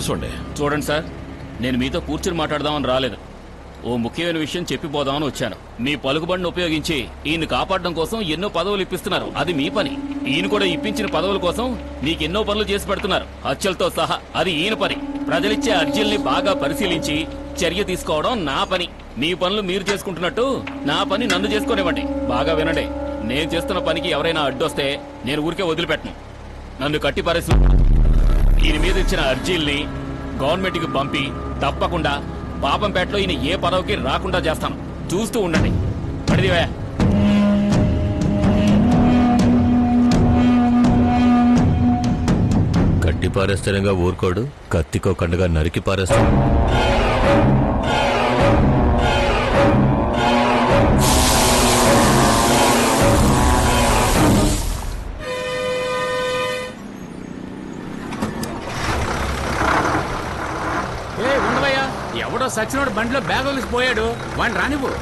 కూర్చోండి. చూడండి సార్, నేను మీతో కూర్చుని మాట్లాడదామని రాలేదు. ఓ ముఖ్యమైన విషయం చెప్పిపోదామని వచ్చాను. మీ పలుకుబడిని ఉపయోగించి ఈయన్ని కాపాడడం కోసం ఎన్నో పదవులు ఇప్పిస్తున్నారు. అది మీ పని. ఈయన కూడా ఇప్పించిన పదవుల కోసం నీకెన్నో పనులు చేసి పెడుతున్నారు, హత్యలతో సహా. అది ఈయన పని. ప్రజలిచ్చే అర్జీల్ని బాగా పరిశీలించి చర్య తీసుకోవడం నా పని. మీ పనులు మీరు చేసుకుంటున్నట్టు నా పని నన్ను చేసుకునేవ్వండి. బాగా వినండి, నేను చేస్తున్న పనికి ఎవరైనా అడ్డొస్తే నేను ఊరికే వదిలిపెట్టను. నన్ను కట్టి పరిస్థితి ఈయన మీద ఇచ్చిన అర్జీల్ని గవర్నమెంట్కి పంపి తప్పకుండా పాపంపేటలో ఈయన ఏ పదవికి రాకుండా చేస్తాను. చూస్తూ ఉండండి. పడిదివే. కట్టి పారేస్తారంగా ఊరుకోడు, కత్తికో కండగా నరికి పారేస్తాడు. ఎవడో సచ్చినోడు బండిలో బ్యాగ్ వదిలిసి పోయాడు, వాడిని రానివ్వు.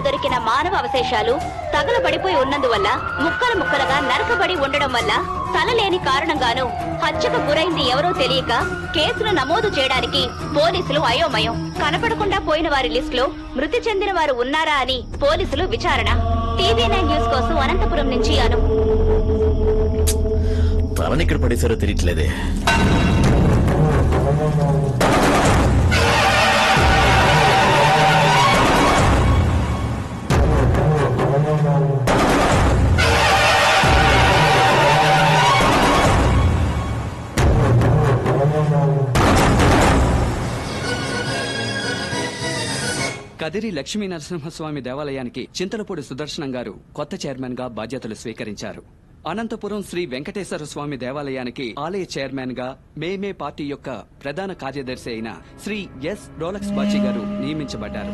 దొరికిన మానవ అవశేషాలు తగలబడిపోయి ఉన్నందువల్ల ముక్కలు ముక్కలుగా నరకబడి ఉండడం వల్ల తలలేని కారణంగాను హత్యకు గురైంది ఎవరో తెలియక కేసును నమోదు చేయడానికి పోలీసులు అయోమయం. కనపడకుండా పోయిన వారి లిస్టులో మృతి చెందిన వారు ఉన్నారా అని పోలీసులు విచారణ. TV9 న్యూస్ కోసం అనంతపురం నుంచి అను. తననిక్కడ పడేశారో తెలియట్లేదే. కదిరి లక్ష్మీ నరసింహస్వామి దేవాలయానికి చింతలపూడి సుదర్శనం గారు కొత్త చైర్మన్ గా బాధ్యతలు స్వీకరించారు. అనంతపురం శ్రీ వెంకటేశ్వర స్వామి దేవాలయానికి ఆలయ చైర్మన్ గా మేమే పార్టీ యొక్క ప్రధాన కార్యదర్శి అయిన శ్రీ ఎస్ రోలక్స్ బాచి గారు నియమించబడ్డారు.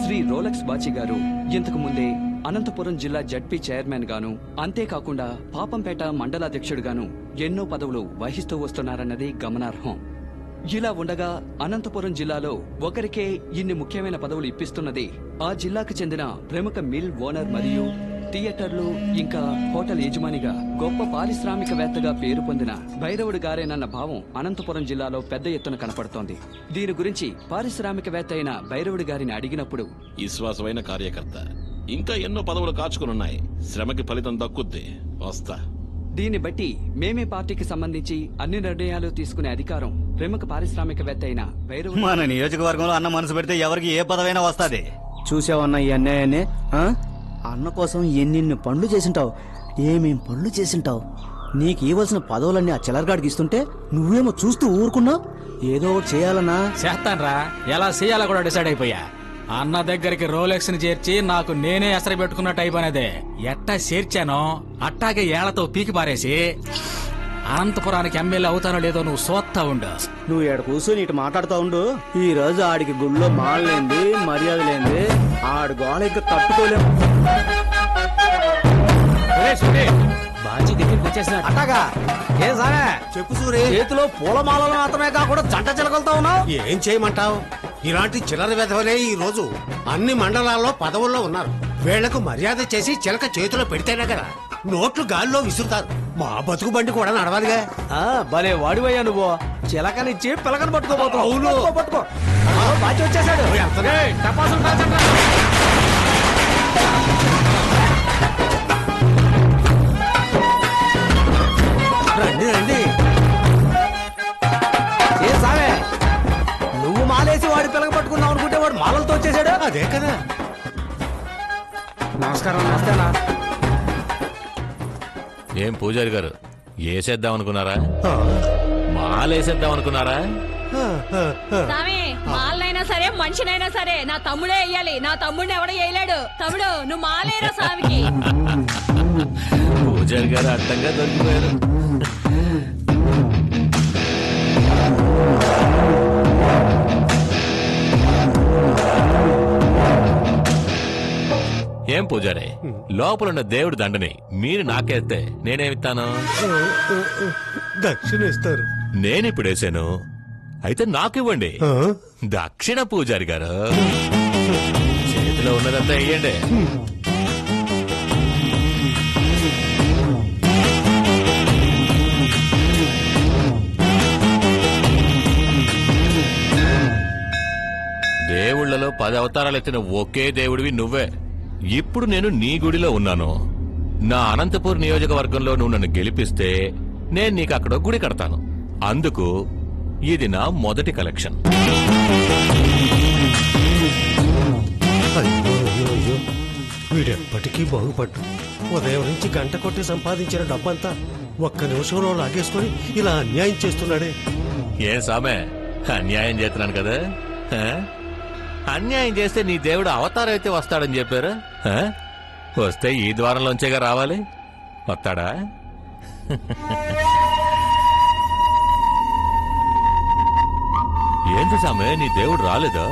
శ్రీ రోలక్స్ బాచి గారు ఇంతకు ముందే అనంతపురం జిల్లా జడ్పీ చైర్మన్ గాను, అంతేకాకుండా పాపంపేట మండలాధ్యక్షుడుగాను ఎన్నో పదవులు వహిస్తూ వస్తున్నారన్నది గమనార్హం. ఇలా ఉండగా అనంతపురం జిల్లాలో ఒకరికే ఇన్ని ముఖ్యమైన పదవులు ఇప్పిస్తున్నది ఆ జిల్లాకు చెందిన ప్రముఖ మిల్ ఓనర్ మరియు థియేటర్లు ఇంకా హోటల్ యజమానిగా గొప్ప పారిశ్రామికవేత్తగా పేరు పొందిన భైరవుడు గారేనన్న భావం అనంతపురం జిల్లాలో పెద్ద ఎత్తున కనపడుతోంది. దీని గురించి పారిశ్రామికవేత్త అయిన భైరవుడు గారిని అడిగినప్పుడు, విశ్వాసమైన కార్యకర్త, ఇంకా ఎన్నో పదవులు కాచుకునున్నాయి, శ్రమకి ఫలితం దక్కుద్ది, వస్తా. దీన్ని బట్టి మేమే పార్టీకి సంబంధించి అన్ని నిర్ణయాలు తీసుకునే అధికారం ప్రముఖ పారిశ్రామికవేత్త అయిన భైరవుడు. మన నియోజకవర్గంలో అన్న మనసు పెడితే ఎవరికి ఏ పదవైనా వస్తుంది. చూసావన్నా ఈ అన్యాయాన్ని? అన్న కోసం ఎన్నెన్ని పనులు చేసింటావు, ఏమేం పనులు చేసింటావు. నీకు ఇవ్వాల్సిన పదవులన్నీ ఆ చిల్లరగాడికి ఇస్తుంటే నువ్వేమో చూస్తూ ఊరుకున్నావు. ఏదో ఒకటి చేయాలన్నా. చేస్తాన్రా, ఎలా చేయాలో కూడా డిసైడ్ అయిపోయా. అన్న దగ్గరికి రోలెక్స్ ని చేర్చి నాకు నేనే ఎసరు పెట్టుకున్నట్టు అయిపోయినదే. ఎట్టా చేర్చానో అట్టాగే ఏళ్లతో పీకి పారేసి అనంతపురానికి ఎమ్మెల్యే అవుతానో లేదో నువ్వు సోత్తా ఉండు. నువ్వు ఏడ కూర్చొని ఇటు మాట్లాడుతూ ఉండు. ఈ రోజు ఆడికి గుళ్ళో మాలేంది, మర్యాద లేంది, ఆడి గోళ ఇంకా తట్టుకోలేము. బాజీ దగ్గరికి వచ్చేసినట్టు అట్టాగా ఏ సారే చెప్పు సూరి. చేతిలో పూలమాలలు మాత్రమే కాకుండా జంట చిలకలతో ఉన్నావు. ఏం చేయమంటావు? ఇలాంటి చిల్లర వెధవలే ఈ రోజు అన్ని మండలాల్లో పదవుల్లో ఉన్నారు. వీళ్లకు మర్యాద చేసి చిలక చేతిలో పెడితేనే కదా నోట్లు గాల్లో విసురుతారు. మా బతుకు బండి కూడా నడవాలిగా. భలే వాడివయ్యా నువ్వు. చిలకనిచ్చి పిలకని పట్టుకోబోతున్నావు. అవును, పట్టుకో. బాచి వచ్చేసాడు. రండి రండి. ఏ సావే, నువ్వు మాలేసి వాడి పిలక పట్టుకున్నావు అనుకుంటే వాడు మాలలతో వచ్చేసాడు. అదే కదా. నమస్కారం. నమస్తేనా. ఏం పూజారి గారు, వేసేద్దాం అనుకున్నారా? మాలేసేద్దాం అనుకున్నారా? మాలనైనా సరే మనిషినైనా సరే నా తమ్ముడే వేయాలి. నా తమ్ముడిని ఎవడో వేయలేడు. తమ్ముడు నువ్వు మాలేరా స్వామికి. పూజారి గారు అడ్డంగా దొరికిపోయారు. ఏం పూజారే, లోపలున్న దేవుడి దండని మీరు నాకేస్తే నేనేమిస్తాను? దక్షిణ ఇస్తారు. నేనిప్పుడేసాను, అయితే నాకివ్వండి. దక్షిణ పూజారి గారు, చేతిలో ఉన్నదంతా వెయ్యండి. దేవుళ్లలో 10 అవతారాలు ఎత్తిన ఒకే దేవుడివి నువ్వే. ఇప్పుడు నేను నీ గుడిలో ఉన్నాను. నా అనంతపూర్ నియోజకవర్గంలో నువ్వు నన్ను గెలిపిస్తే నేను నీకు అక్కడ గుడి కడతాను. అందుకు ఇది నా మొదటి కలెక్షన్. అయ్యో, వీడెప్పటికీ బాగుపడ్డు. ఉదయం నుంచి గంట కొట్టి సంపాదించిన డబ్బంతా ఒక్క నిమిషంలో లాగేసుకొని ఇలా అన్యాయం చేస్తున్నాడే. ఏం సామే, అన్యాయం చేస్తున్నాను కదా? అన్యాయం చేస్తే నీ దేవుడు అవతారం అయితే వస్తాడని చెప్పారు. వస్తే ఈ ద్వారంలోంచేగా రావాలి. వస్తాడా? ఏంటి సామే, నీ దేవుడు రాలేదా?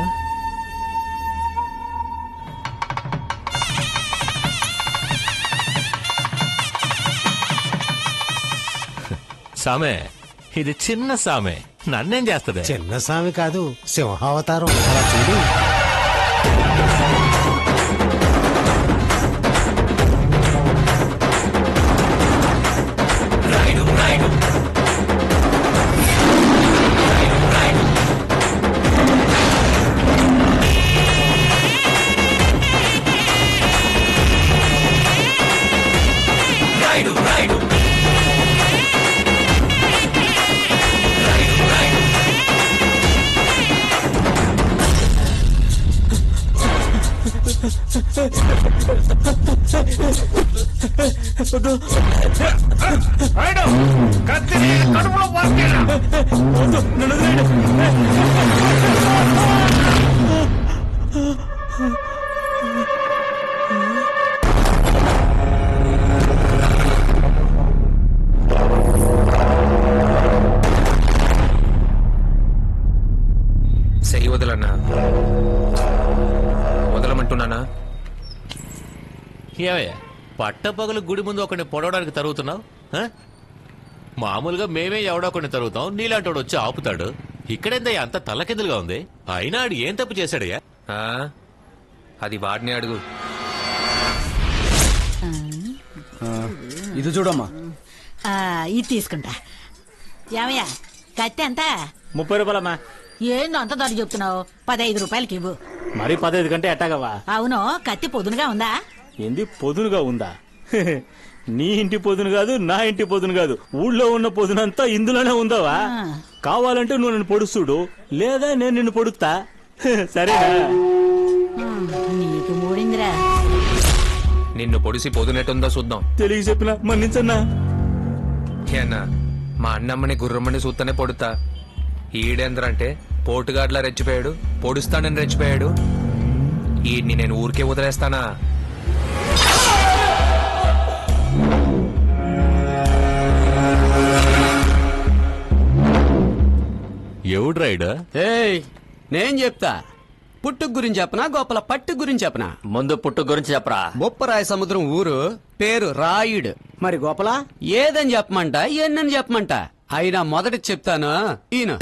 సామే, ఇది చిన్న సామే, నన్నేం చేస్తది? చిన్న స్వామి కాదు, సింహావతారం. అలా చూడు. చెయ్యి వదలన్నా, వదలమంటున్నానా? ఏమయ్యా, పట్టపగలు గుడి ముందు ఒకరిని పొడవడానికి తరుగుతున్నావు? మామూలుగా మేమే ఎవడో ఒకరిని తరుగుతాం, నీలాంటోడు వచ్చి ఆపుతాడు. ఇక్కడేందయ్యా అంత తలకిందులుగా ఉంది? అయినా ఆడు ఏం తప్పు చేశాడయ్యా? అది వాడిని అడుగు. ఇది చూడమ్మా. ఇది తీసుకుంటా. ఏమయ్యా, కత్తి ఎంత? 30 రూపాయలమ్మా. ఏందో అంత ధర చెప్తున్నావు? 15 రూపాయలకి ఇవ్వు. మరి 15 కంటే ఎట్టాగవా? అవును, కత్తి పొదునుగా ఉందా? ఏంది పొదునుగా ఉందా? నీ ఇంటి పొదును కాదు, నా ఇంటి పొదును కాదు, ఊళ్ళో ఉన్న పొదునంతా ఇందులోనే ఉందావా? కావాలంటే నువ్వు నన్ను పొడుస్తుడు, లేదా నేను నిన్ను పొడుస్తా. సరేనా? నీకు మూడిందిరా. నిన్ను పొడిసి పొదునెట్టుందో చూద్దాం. తెలియ చెప్పినా మన్నించన్నా. ఏనా, మా అన్నమ్మని గుర్రమ్మని చూస్తేనే పొడుతా. ఈడేంద్రంటే పోటుగాడ్లా రెచ్చిపోయాడు, పొడుస్తానని రెచ్చిపోయాడు. ఈడ్ని నేను ఊరికే వదిలేస్తానా? ఎవడు రైడ్? నేను చెప్తా. పుట్టుకు గురించి చెప్పనా, గోపల పట్టు గురించి చెప్పనా? ముందు పుట్టు గురించి చెప్పరా. బొప్పరాయ సముద్రం ఊరు, పేరు రాయుడు. మరి గోపల ఏదని చెప్పమంట, ఎన్నని చెప్పమంట? అయినా మొదటి చెప్తాను. ఈయన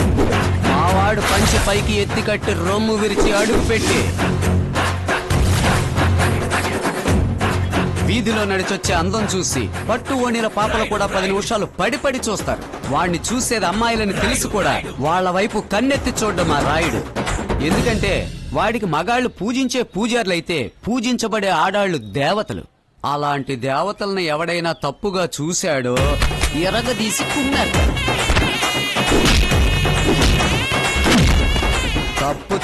మావాడు పంచి పైకి ఎత్తి కట్టి రొమ్ము విరిచి అడుగు పెట్టి వీధిలో నడిచొచ్చే అందం చూసి పట్టు ఓణీల పాపలు కూడా 10 నిమిషాలు పడి చూస్తారు. వాణ్ణి చూసేది అమ్మాయిలని తెలుసు కూడా వాళ్ల వైపు కన్నెత్తి చూడ్డం ఆ రాయుడు. ఎందుకంటే వాడికి మగాళ్లు పూజించే పూజార్లైతే పూజించబడే ఆడాళ్లు దేవతలు. అలాంటి దేవతలను ఎవడైనా తప్పుగా చూశాడో ఎరగదీసి కుమ్మేస్తాడు.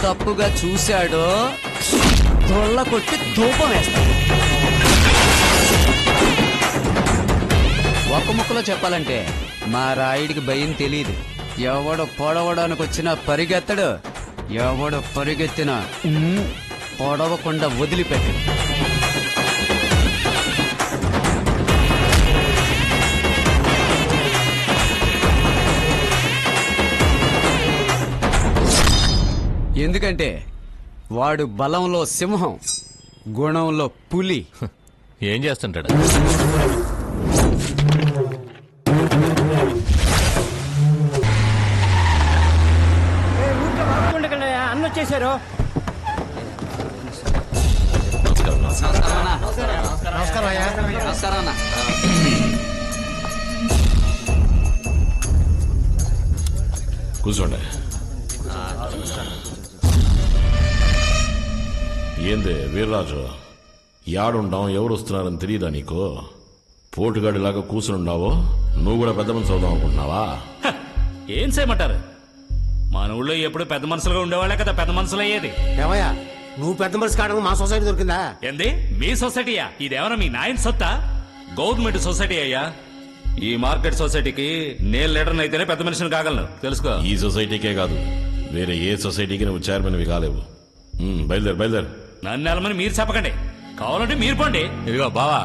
తప్పుగా చూశాడో దొళ్ళ కొట్టి ధూపం వేస్తాడు. ఒక ముక్కలో చెప్పాలంటే మా రాయుడికి భయం తెలియదు. ఎవడు పొడవడానికి వచ్చినా పరిగెత్తడు, ఎవడు పరిగెత్తినా పొడవకుండా వదిలిపెట్టడు. ఎందుకంటే వాడు బలంలో సింహం, గుణంలో పులి. ఏం చేస్తుంటాడు? అన్న వచ్చేసారు. నమస్కారం అయ్యా. నమస్కారం అన్న. కూర్చోండి. ఏంది వీర్రాజు, యాడుండాం, ఎవరు వస్తున్నారని తెలియదా నీకు? పోటుగాడిలాగా కూర్చునుండావో, నువ్వు కూడా పెద్ద మనిషి అవుదాం అనుకుంటున్నావా? ఏం చేయమంటారు? మన ఊళ్ళో ఎప్పుడు పెద్ద మనుషులుగా ఉండేవాళ్లే కదా పెద్ద మనుషులు అయ్యేది. ఏమయ్యా, నువ్వు పెద్ద మనిషి కావడానికి మా సొసైటీ దొరికిందా? ఏంది మీ సొసైటీయా? ఇదేమన్నా మీ నాయన సొత్తా? గవర్నమెంట్ సొసైటీ అయ్యా. ఈ మార్కెట్ సొసైటీకి నేను లీడర్ అయితేనే పెద్ద మనిషిని కాగలను, తెలుసుకో. ఈ సొసైటీకే కాదు, వేరే ఏ సొసైటీకి నువ్వు చైర్మన్వి కాలేవు. బయలుదేరు బయలుదేరు. నన్ను వెళ్ళమని మీరు చెప్పకండి, కావాలంటే మీరు పోండి. ఇదిగో బావా,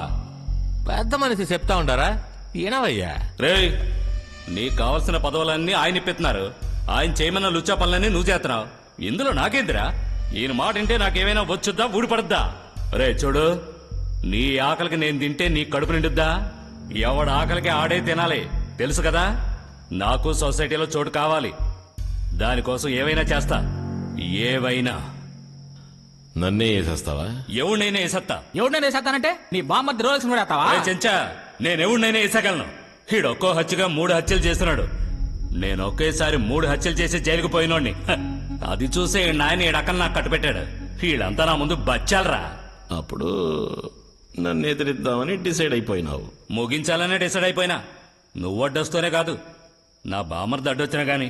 పెద్ద మనిషి చెప్తా ఉంటారా? ఏనవయ్యా రే, నీకు కావలసిన పదవులన్నీ ఆయన ఇప్పిస్తున్నారు. ఆయన చేయమన్న లుచ్చా పనులన్నీ నువ్వు చేస్తున్నావు. ఇందులో నాకేందిరా? ఈయన మాట వింటే నాకేమైనా వచ్చుద్దా, ఊడిపడుద్దా? రే చూడు, నీ ఆకలికి నేను తింటే నీ కడుపు నిండుద్దా? ఎవడ ఆకలికి ఆడే తినాలి, తెలుసు కదా. నాకు సొసైటీలో చోటు కావాలి, దానికోసం ఏవైనా చేస్తా. ఏవైనా. నన్నే వేసేస్తావా? ఎవడినైనా వేసేస్తా. ఎవడినైనా వేసేస్తానంటే నీ బామ్మర్ది రోలెక్స్ కూడా వేస్తావా? రే చెంచా, నేనెవడినైనా వేసగలను. ఈడొక్కో హత్యగా 3 హత్యలు చేస్తున్నాడు. నేను ఒకేసారి 3 హత్యలు చేసి జైలుకు పోయినోడిని. అది చూసే ఈ నాయన ఈడక్కలు నాకు కట్టుపెట్టాడు. వీళ్ళంతా నా ముందు బచ్చాలరా. అప్పుడు నన్ను ఎదిరిద్దామని డిసైడ్ అయిపోయినావు. ముగించాలనే డిసైడ్ అయిపోయినా. నువ్వు అడ్డొస్తూనే కాదు, నా బామర్ది అడ్డొచ్చినా గాని